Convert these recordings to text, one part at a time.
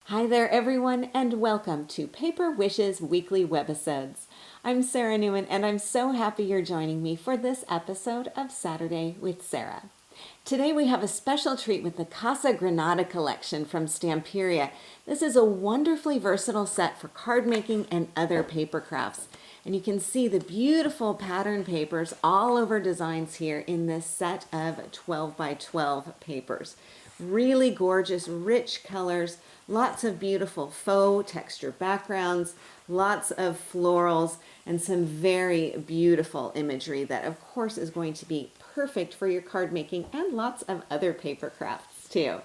Hi there, everyone, and welcome to Paper Wishes Weekly Webisodes. I'm Sara Newman, and I'm so happy you're joining me for this episode of Saturday with Sara. Today we have a special treat with the Casa Granada collection from Stamperia. This is a wonderfully versatile set for card making and other paper crafts. And you can see the beautiful pattern papers all over designs here in this set of 12 by 12 papers. Really gorgeous, rich colors, lots of beautiful faux texture backgrounds, lots of florals, and some very beautiful imagery that of course is going to be perfect for your card making and lots of other paper crafts too.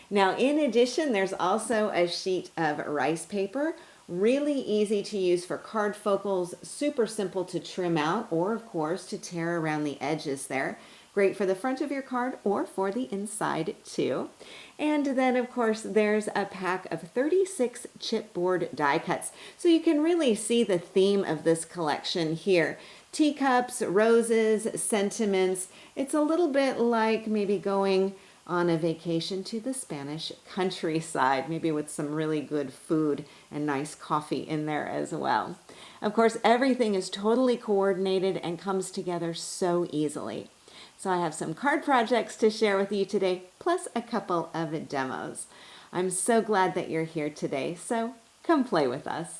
Now, in addition, there's also a sheet of rice paper, really easy to use for card focals, super simple to trim out or of course to tear around the edges there. Great for the front of your card or for the inside too. And then of course there's a pack of 36 chipboard die cuts. So you can really see the theme of this collection here. Teacups, roses, sentiments. It's a little bit like maybe going on a vacation to the Spanish countryside, maybe with some really good food and nice coffee in there as well. Of course, everything is totally coordinated and comes together so easily. So I have some card projects to share with you today, plus a couple of demos. I'm so glad that you're here today, so come play with us.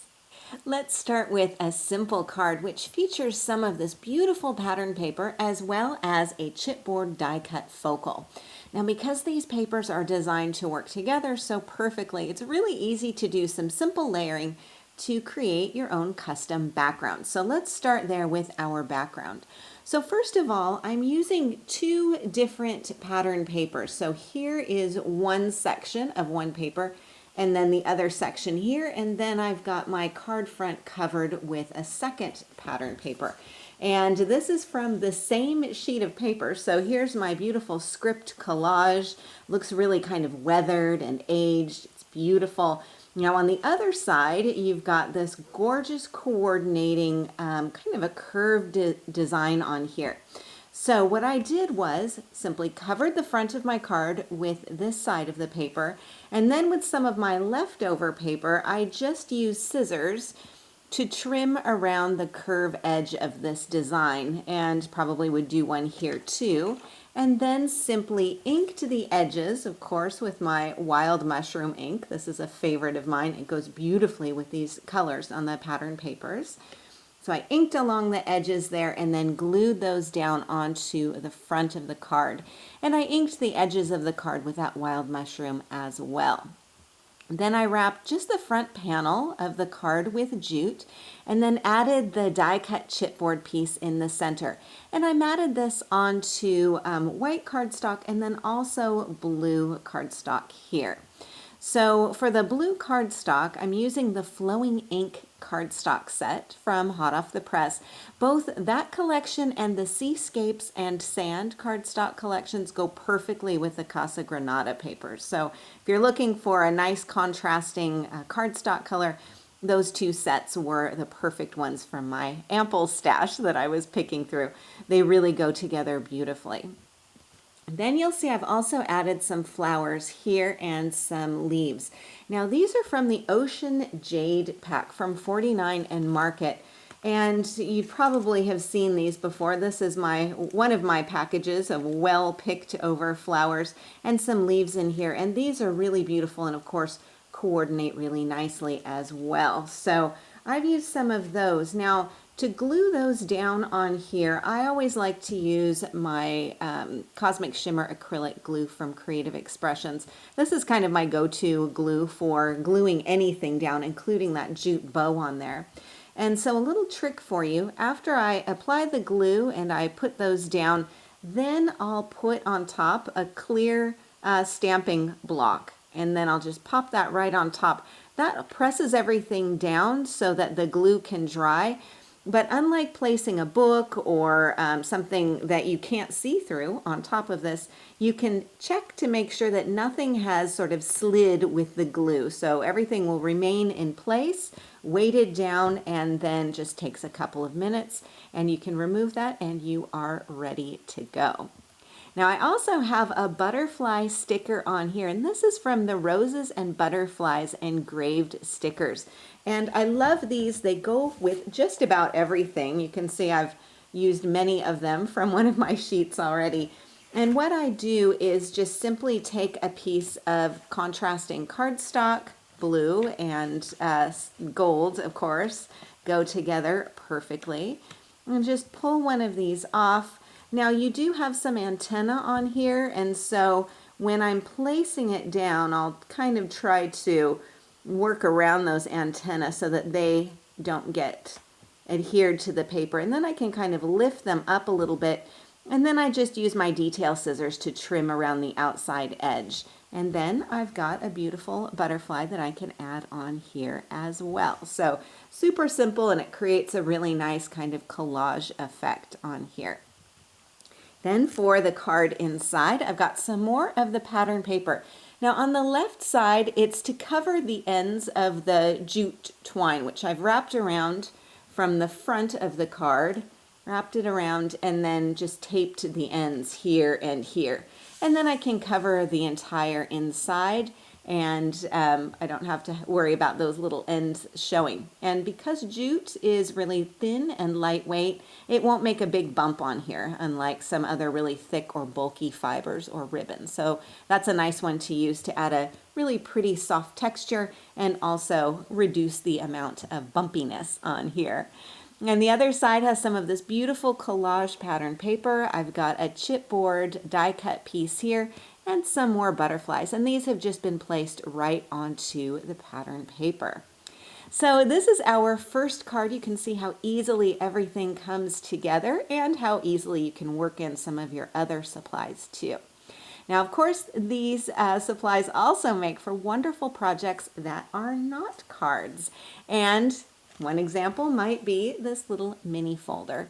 Let's start with a simple card which features some of this beautiful pattern paper as well as a chipboard die cut focal. Now, because these papers are designed to work together so perfectly, it's really easy to do some simple layering to create your own custom background. So let's start there with our background. So first of all, I'm using two different pattern papers. So here is one section of one paper and then the other section here, and then I've got my card front covered with a second pattern paper. And this is from the same sheet of paper. So here's my beautiful script collage. Looks really kind of weathered and aged. It's beautiful. Now on the other side, you've got this gorgeous coordinating kind of a curved design on here. So what I did was simply covered the front of my card with this side of the paper, and then with some of my leftover paper, I just used scissors to trim around the curve edge of this design, and probably would do one here too. And then simply inked the edges, of course, with my wild mushroom ink. This is a favorite of mine. It goes beautifully with these colors on the pattern papers. So I inked along the edges there and then glued those down onto the front of the card. And I inked the edges of the card with that wild mushroom as well. Then I wrapped just the front panel of the card with jute and then added the die cut chipboard piece in the center. And I matted this onto white cardstock and then also blue cardstock here. So for the blue cardstock, I'm using the Flowing Ink cardstock set from Hot Off the Press. Both that collection and the Seascapes and Sand cardstock collections go perfectly with the Casa Granada papers. So if you're looking for a nice contrasting cardstock color, those two sets were the perfect ones from my ample stash that I was picking through. They really go together beautifully. Then you'll see I've also added some flowers here and some leaves. Now these are from the Ocean Jade pack from 49 and Market. And you probably have seen these before. This is one of my packages of well picked over flowers and some leaves in here. And these are really beautiful and of course coordinate really nicely as well. So I've used some of those. Now to glue those down on here, I always like to use my Cosmic Shimmer acrylic glue from Creative Expressions. This is kind of my go-to glue for gluing anything down, including that jute bow on there. And so a little trick for you, after I apply the glue and I put those down, then I'll put on top a clear stamping block. And then I'll just pop that right on top. That presses everything down so that the glue can dry. But unlike placing a book or something that you can't see through on top of this, you can check to make sure that nothing has sort of slid with the glue. So everything will remain in place, weighted down, and then just takes a couple of minutes. And you can remove that and you are ready to go. Now I also have a butterfly sticker on here, and this is from the Roses and Butterflies Engraved stickers. And I love these. They go with just about everything. You can see I've used many of them from one of my sheets already. And what I do is just simply take a piece of contrasting cardstock, blue and gold, of course, go together perfectly, and just pull one of these off. Now you do have some antenna on here, and so when I'm placing it down, I'll kind of try to work around those antennae so that they don't get adhered to the paper. And then I can kind of lift them up a little bit, and then I just use my detail scissors to trim around the outside edge. And then I've got a beautiful butterfly that I can add on here as well. So super simple, and it creates a really nice kind of collage effect on here. Then for the card inside, I've got some more of the pattern paper. Now on the left side, it's to cover the ends of the jute twine, which I've wrapped around from the front of the card, wrapped it around, and then just taped the ends here and here. And then I can cover the entire inside, and I don't have to worry about those little ends showing. And because jute is really thin and lightweight, it won't make a big bump on here, unlike some other really thick or bulky fibers or ribbons. So that's a nice one to use to add a really pretty soft texture and also reduce the amount of bumpiness on here. And the other side has some of this beautiful collage pattern paper. I've got a chipboard die cut piece here and some more butterflies, and these have just been placed right onto the pattern paper. So this is our first card. You can see how easily everything comes together and how easily you can work in some of your other supplies too. Now, of course, these supplies also make for wonderful projects that are not cards. And one example might be this little mini folder.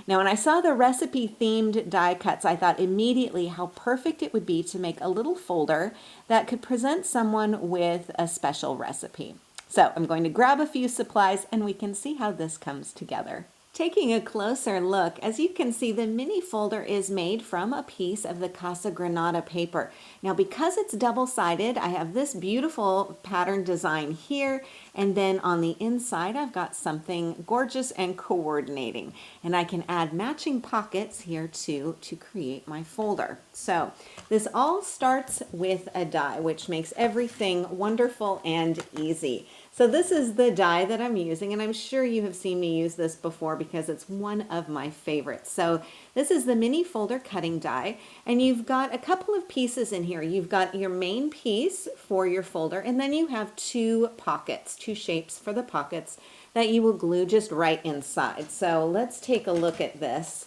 Now, when I saw the recipe themed die cuts, I thought immediately how perfect it would be to make a little folder that could present someone with a special recipe. So I'm going to grab a few supplies and we can see how this comes together. Taking a closer look, as you can see, the mini folder is made from a piece of the Casa Granada paper. Now, because it's double-sided, I have this beautiful pattern design here, and then on the inside, I've got something gorgeous and coordinating. And I can add matching pockets here too to create my folder. So this all starts with a die, which makes everything wonderful and easy. So this is the die that I'm using, and I'm sure you have seen me use this before because it's one of my favorites. So this is the mini folder cutting die, and you've got a couple of pieces in here. You've got your main piece for your folder, and then you have two pockets, two shapes for the pockets that you will glue just right inside. So let's take a look at this.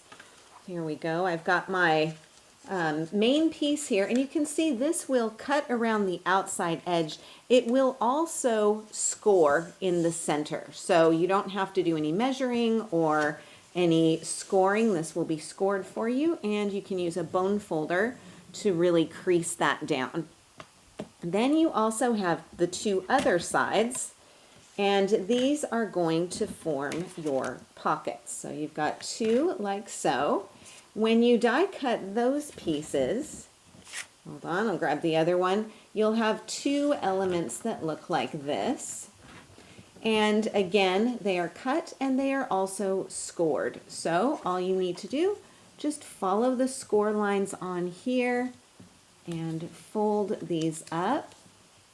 Here we go. I've got my main piece here, and you can see this will cut around the outside edge. It will also score in the center, so you don't have to do any measuring or any scoring. This will be scored for you, and you can use a bone folder to really crease that down. Then you also have the two other sides, and these are going to form your pockets. So you've got two like so. When you die cut those pieces, hold on, I'll grab the other one, you'll have two elements that look like this. And again, they are cut and they are also scored. So all you need to do, just follow the score lines on here and fold these up.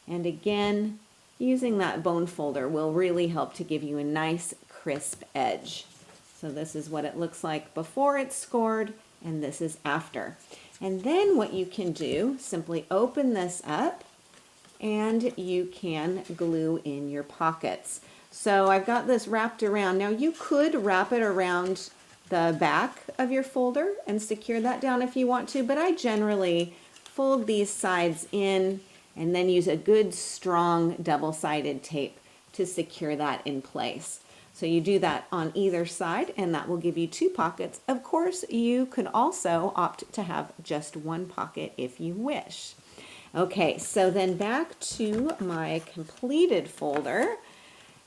And again, using that bone folder will really help to give you a nice crisp edge. So this is what it looks like before it's scored, and this is after. And then what you can do, simply open this up, and you can glue in your pockets. So I've got this wrapped around. Now you could wrap it around the back of your folder and secure that down if you want to, but I generally fold these sides in and then use a good strong double-sided tape to secure that in place. So you do that on either side, and that will give you two pockets. Of course, you could also opt to have just one pocket if you wish. Okay, so then back to my completed folder.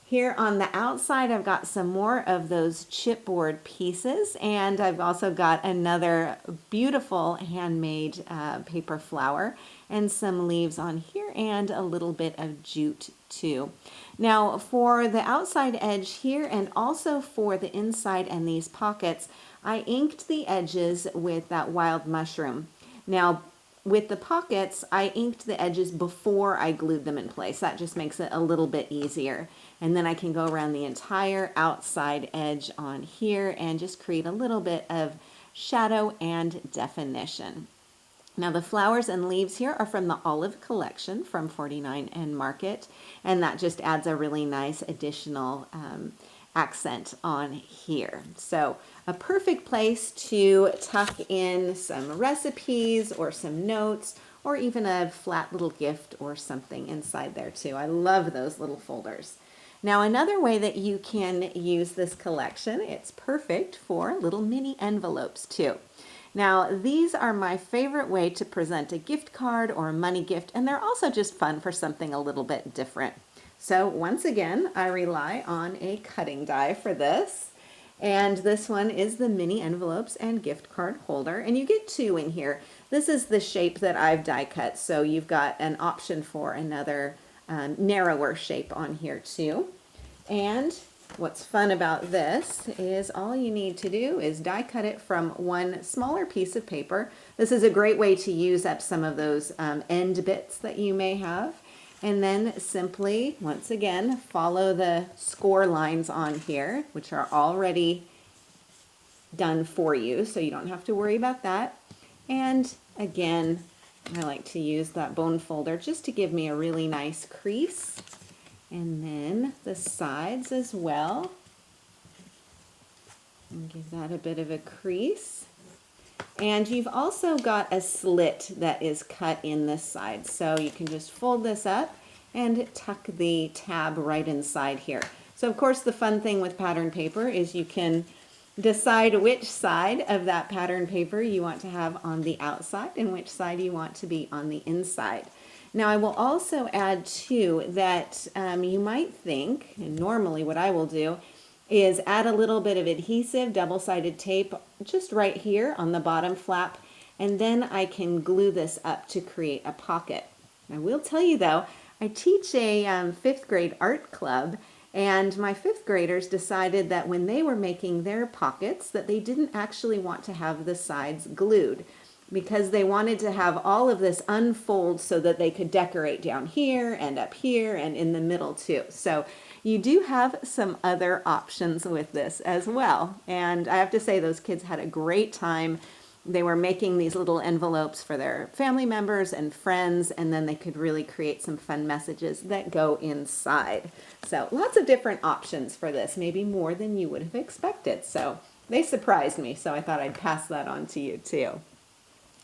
Here on the outside, I've got some more of those chipboard pieces, and I've also got another beautiful handmade paper flower and some leaves on here and a little bit of jute too. Now for the outside edge here and also for the inside and these pockets, I inked the edges with that wild mushroom. Now with the pockets, I inked the edges before I glued them in place. That just makes it a little bit easier. And then I can go around the entire outside edge on here and just create a little bit of shadow and definition. Now the flowers and leaves here are from the Olive collection from 49 and Market, and that just adds a really nice additional accent on here. So a perfect place to tuck in some recipes or some notes or even a flat little gift or something inside there too. I love those little folders. Now another way that you can use this collection, it's perfect for little mini envelopes too. Now these are my favorite way to present a gift card or a money gift, and they're also just fun for something a little bit different. So once again, I rely on a cutting die for this. And this one is the mini envelopes and gift card holder. And you get two in here. This is the shape that I've die cut. So you've got an option for another narrower shape on here too. And what's fun about this is all you need to do is die cut it from one smaller piece of paper. This is a great way to use up some of those end bits that you may have. And then simply, once again, follow the score lines on here, which are already done for you, so you don't have to worry about that. And again, I like to use that bone folder just to give me a really nice crease. And then the sides as well. And give that a bit of a crease. And you've also got a slit that is cut in this side. So you can just fold this up and tuck the tab right inside here. So of course the fun thing with pattern paper is you can decide which side of that pattern paper you want to have on the outside and which side you want to be on the inside. Now I will also add too that you might think, and normally what I will do, is add a little bit of adhesive double-sided tape just right here on the bottom flap, and then I can glue this up to create a pocket. I will tell you though, I teach a 5th grade art club, and my 5th graders decided that when they were making their pockets that they didn't actually want to have the sides glued because they wanted to have all of this unfold so that they could decorate down here and up here and in the middle too. So you do have some other options with this as well. And I have to say those kids had a great time. They were making these little envelopes for their family members and friends, and then they could really create some fun messages that go inside. So lots of different options for this, maybe more than you would have expected. So they surprised me, so I thought I'd pass that on to you too.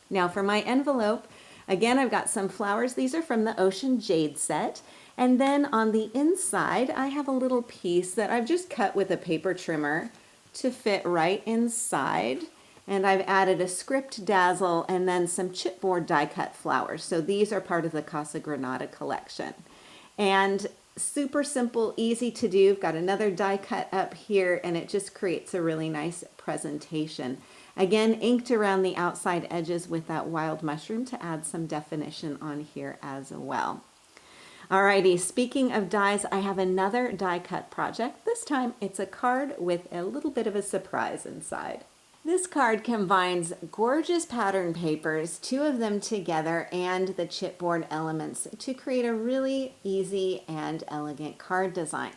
Now for my envelope, again, I've got some flowers. These are from the Ocean Jade set. And then on the inside, I have a little piece that I've just cut with a paper trimmer to fit right inside. And I've added a script dazzle and then some chipboard die cut flowers. So these are part of the Casa Granada collection. And super simple, easy to do. I've got another die cut up here and it just creates a really nice presentation. Again, inked around the outside edges with that wild mushroom to add some definition on here as well. Alrighty, speaking of dies, I have another die cut project. This time it's a card with a little bit of a surprise inside. This card combines gorgeous pattern papers, two of them together, and the chipboard elements to create a really easy and elegant card design.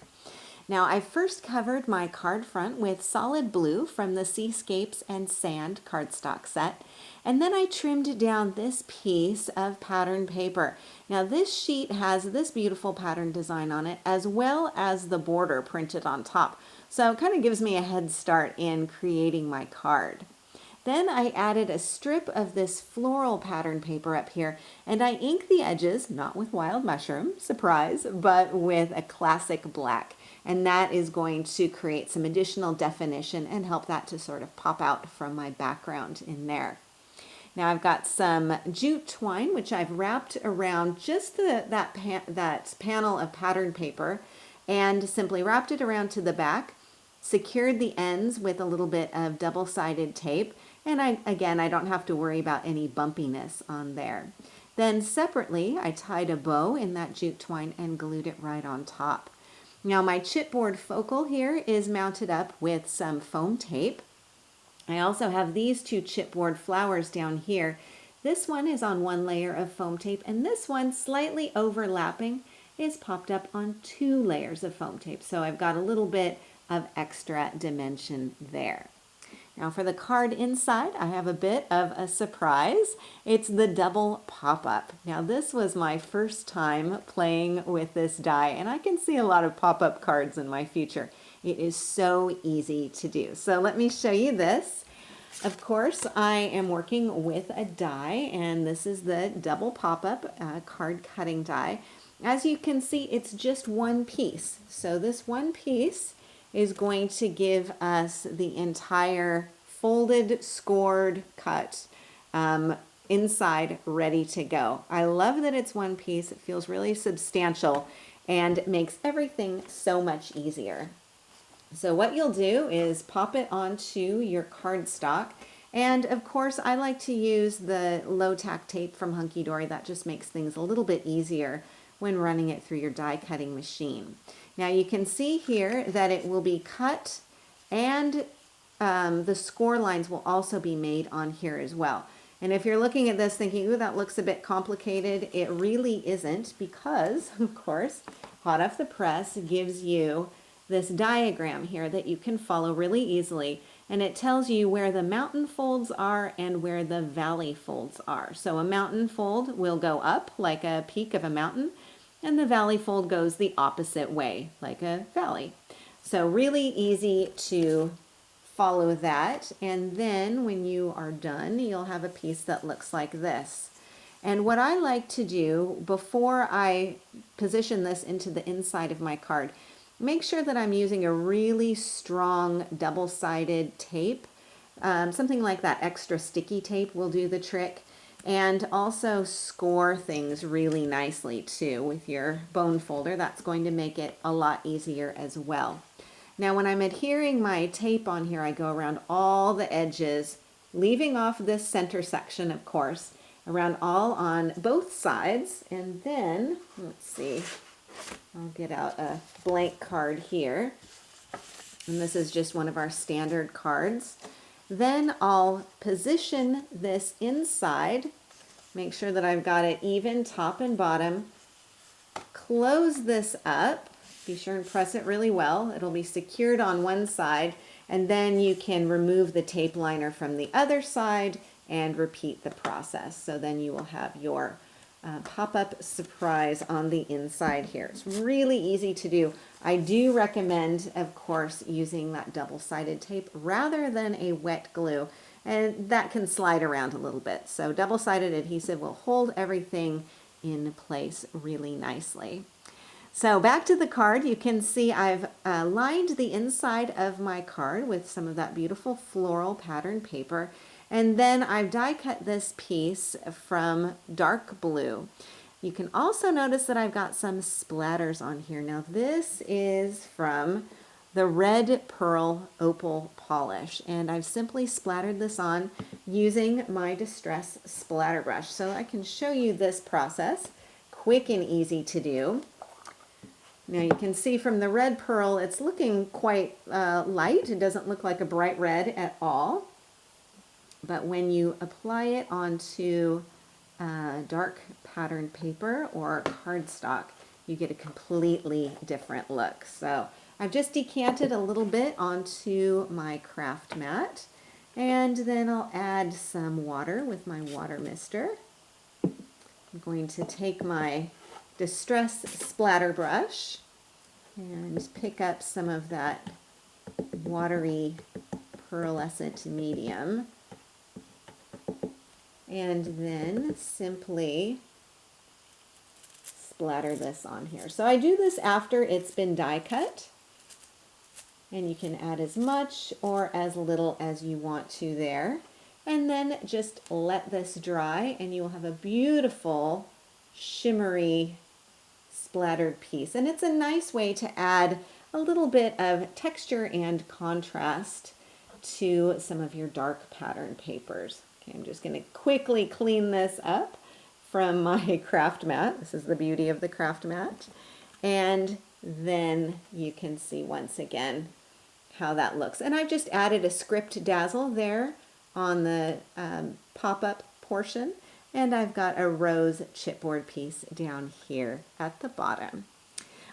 Now, I first covered my card front with solid blue from the Seascapes and Sand cardstock set, and then I trimmed down this piece of pattern paper. Now, this sheet has this beautiful pattern design on it, as well as the border printed on top. So it kind of gives me a head start in creating my card. Then I added a strip of this floral pattern paper up here, and I inked the edges, not with wild mushroom, surprise, but with a classic black. And that is going to create some additional definition and help that to sort of pop out from my background in there. Now I've got some jute twine, which I've wrapped around just that panel of pattern paper. and simply wrapped it around to the back, secured the ends with a little bit of double-sided tape, and I don't have to worry about any bumpiness on there. Then separately, I tied a bow in that jute twine and glued it right on top. Now my chipboard focal here is mounted up with some foam tape. I also have these two chipboard flowers down here. This one is on one layer of foam tape, and this one, slightly overlapping, is popped up on 2 layers of foam tape. So I've got a little bit of extra dimension there. Now for the card inside, I have a bit of a surprise. It's the double pop-up. Now this was my first time playing with this die, and I can see a lot of pop-up cards in my future. It is so easy to do. So let me show you this. Of course, I am working with a die, and this is the double pop-up card cutting die. As you can see, it's just one piece. So this one piece is going to give us the entire folded, scored cut inside ready to go. I love that it's one piece. It feels really substantial and makes everything so much easier. So what you'll do is pop it onto your cardstock. And of course, I like to use the low tack tape from Hunky Dory. That just makes things a little bit easier when running it through your die cutting machine. Now you can see here that it will be cut, and the score lines will also be made on here as well. And if you're looking at this thinking, ooh, that looks a bit complicated, it really isn't, because, of course, hot off the press gives you this diagram here that you can follow really easily, and it tells you where the mountain folds are and where the valley folds are. So a mountain fold will go up like a peak of a mountain, and the valley fold goes the opposite way, like a valley. So really easy to follow that, and then when you are done, you'll have a piece that looks like this. And what I like to do before I position this into the inside of my card, make sure that I'm using a really strong double-sided tape. Something like that extra sticky tape will do the trick. And also score things really nicely too with your bone folder. That's going to make it a lot easier as well. Now when I'm adhering my tape on here, I go around all the edges, leaving off this center section, of course, around all on both sides. And then, let's see, I'll get out a blank card here. And this is just one of our standard cards. Then I'll position this inside, make sure that I've got it even top and bottom, close this up, be sure and press it really well. It'll be secured on one side, and then you can remove the tape liner from the other side and repeat the process. So then you will have your pop-up surprise on the inside here. It's really easy to do. I do recommend, of course, using that double-sided tape rather than a wet glue, and that can slide around a little bit. So double-sided adhesive will hold everything in place really nicely. So back to the card, you can see I've lined the inside of my card with some of that beautiful floral pattern paper, and then I've die cut this piece from dark blue. You can also notice that I've got some splatters on here. Now this is from the red pearl opal polish, and I've simply splattered this on using my Distress splatter brush. So I can show you this process, quick and easy to do. Now you can see from the red pearl, it's looking quite light. It doesn't look like a bright red at all. But when you apply it onto dark pattern paper or cardstock, you get a completely different look. So I've just decanted a little bit onto my craft mat, and then I'll add some water with my water mister. I'm going to take my Distress splatter brush and pick up some of that watery pearlescent medium, and then simply splatter this on here. So I do this after it's been die cut, and you can add as much or as little as you want to there, and then just let this dry and you will have a beautiful shimmery splattered piece. And it's a nice way to add a little bit of texture and contrast to some of your dark pattern papers. Okay, I'm just going to quickly clean this up from my craft mat. This is the beauty of the craft mat. And then you can see once again how that looks. And I've just added a script dazzle there on the pop-up portion. And I've got a rose chipboard piece down here at the bottom.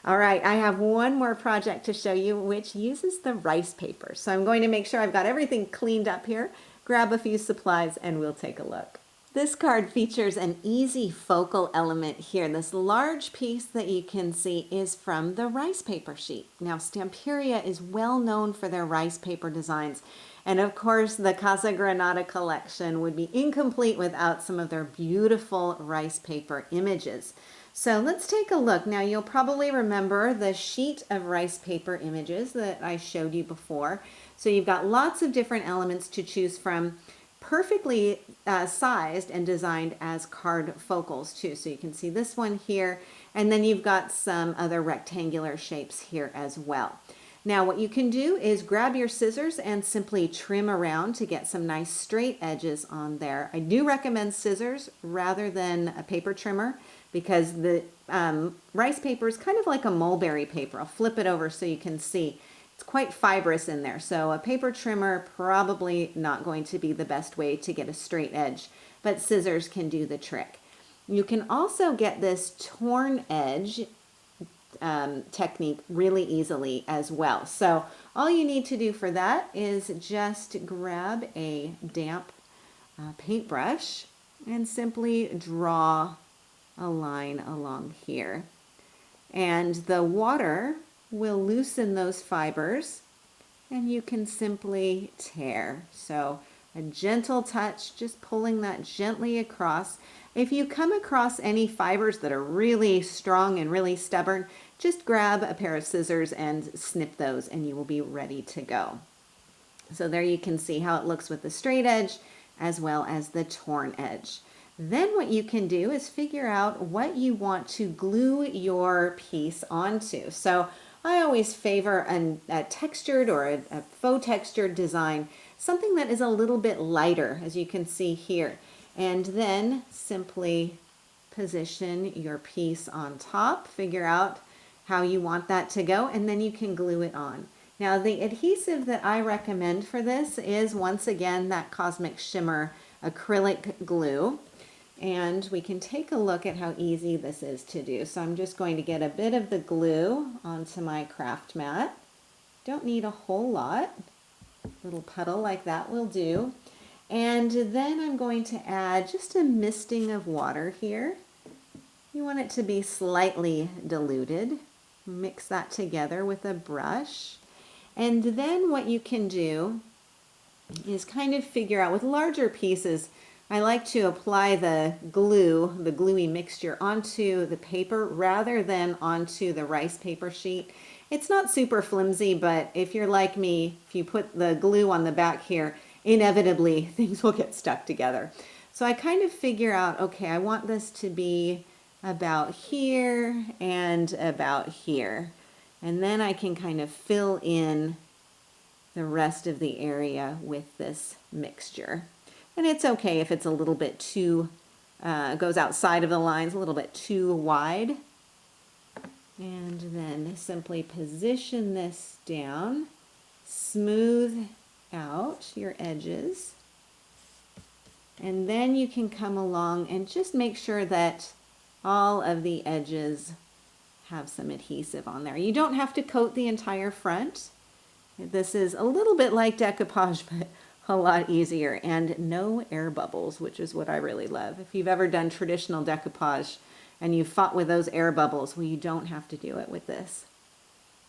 All right, I have one more project to show you which uses the rice paper. So I'm going to make sure I've got everything cleaned up here, grab a few supplies, and we'll take a look. This card features an easy focal element here. This large piece that you can see is from the rice paper sheet. Now, Stamperia is well known for their rice paper designs. And of course, the Casa Granada collection would be incomplete without some of their beautiful rice paper images. So let's take a look. Now, you'll probably remember the sheet of rice paper images that I showed you before. So you've got lots of different elements to choose from, perfectly sized and designed as card focals too. So you can see this one here, and then you've got some other rectangular shapes here as well. Now what you can do is grab your scissors and simply trim around to get some nice straight edges on there. I do recommend scissors rather than a paper trimmer because the rice paper is kind of like a mulberry paper. I'll flip it over so you can see. It's quite fibrous in there, so a paper trimmer probably not going to be the best way to get a straight edge, but scissors can do the trick. You can also get this torn edge technique really easily as well. So all you need to do for that is just grab a damp paintbrush and simply draw a line along here. And the water will loosen those fibers and you can simply tear. So a gentle touch, just pulling that gently across. If you come across any fibers that are really strong and really stubborn, just grab a pair of scissors and snip those and you will be ready to go. So there you can see how it looks with the straight edge as well as the torn edge. Then what you can do is figure out what you want to glue your piece onto. So I always favor a textured or a faux textured design, something that is a little bit lighter, as you can see here. And then simply position your piece on top, figure out how you want that to go, and then you can glue it on. Now the adhesive that I recommend for this is once again that Cosmic Shimmer acrylic glue. And we can take a look at how easy this is to do. So I'm just going to get a bit of the glue onto my craft mat. Don't need a whole lot. A little puddle like that will do. And then I'm going to add just a misting of water here. You want it to be slightly diluted. Mix that together with a brush. And then what you can do is kind of figure out with larger pieces, I like to apply the glue, the gluey mixture, onto the paper rather than onto the rice paper sheet. It's not super flimsy, but if you're like me, if you put the glue on the back here, inevitably things will get stuck together. So I kind of figure out, okay, I want this to be about here and about here. And then I can kind of fill in the rest of the area with this mixture. And it's okay if it's a little bit too, goes outside of the lines, a little bit too wide. And then simply position this down, smooth out your edges. And then you can come along and just make sure that all of the edges have some adhesive on there. You don't have to coat the entire front. This is a little bit like decoupage, but a lot easier, and no air bubbles, which is what I really love. If you've ever done traditional decoupage and you've fought with those air bubbles, well, you don't have to do it with this.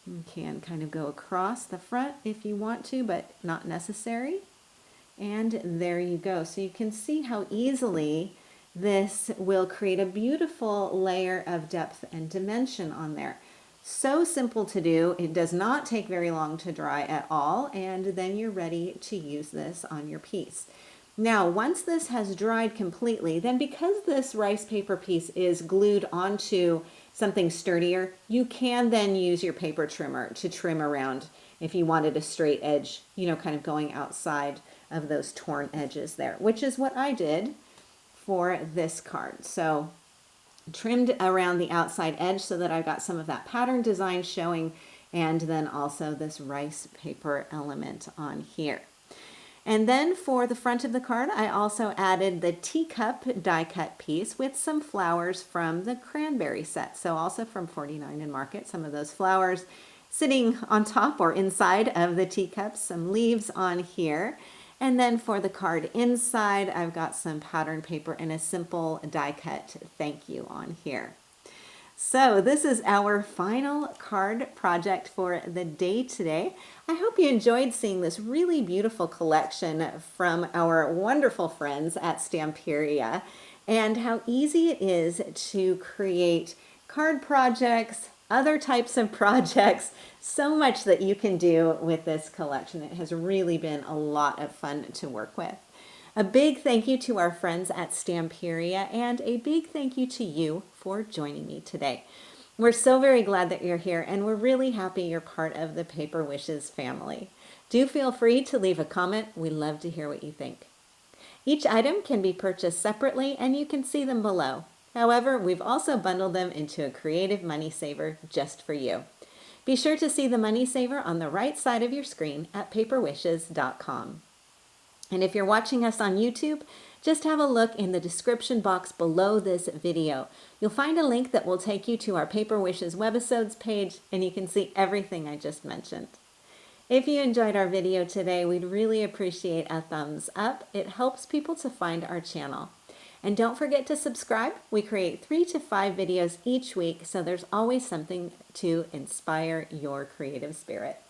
You can kind of go across the front if you want to, but not necessary. And there you go. So you can see how easily this will create a beautiful layer of depth and dimension on there. So simple to do. It does not take very long to dry at all, and then you're ready to use this on your piece. Now, once this has dried completely, then because this rice paper piece is glued onto something sturdier, you can then use your paper trimmer to trim around if you wanted a straight edge, kind of going outside of those torn edges there, which is what I did for this card. So trimmed around the outside edge so that I got some of that pattern design showing, and then also this rice paper element on here. And then for the front of the card, I also added the teacup die cut piece with some flowers from the cranberry set. So also from 49 and Market, some of those flowers sitting on top or inside of the teacups, some leaves on here. And then for the card inside, I've got some pattern paper and a simple die cut thank you on here. So this is our final card project for the day today. I hope you enjoyed seeing this really beautiful collection from our wonderful friends at Stamperia, and how easy it is to create card projects, other types of projects, so much that you can do with this collection. It has really been a lot of fun to work with. A big thank you to our friends at Stamperia, and a big thank you to you for joining me today. We're so very glad that you're here, and we're really happy you're part of the Paper Wishes family. Do feel free to leave a comment. We love to hear what you think. Each item can be purchased separately, and you can see them below. However, we've also bundled them into a creative money saver just for you. Be sure to see the money saver on the right side of your screen at paperwishes.com. And if you're watching us on YouTube, just have a look in the description box below this video. You'll find a link that will take you to our Paper Wishes webisodes page, and you can see everything I just mentioned. If you enjoyed our video today, we'd really appreciate a thumbs up. It helps people to find our channel. And don't forget to subscribe. We create 3 to 5 videos each week, so there's always something to inspire your creative spirit.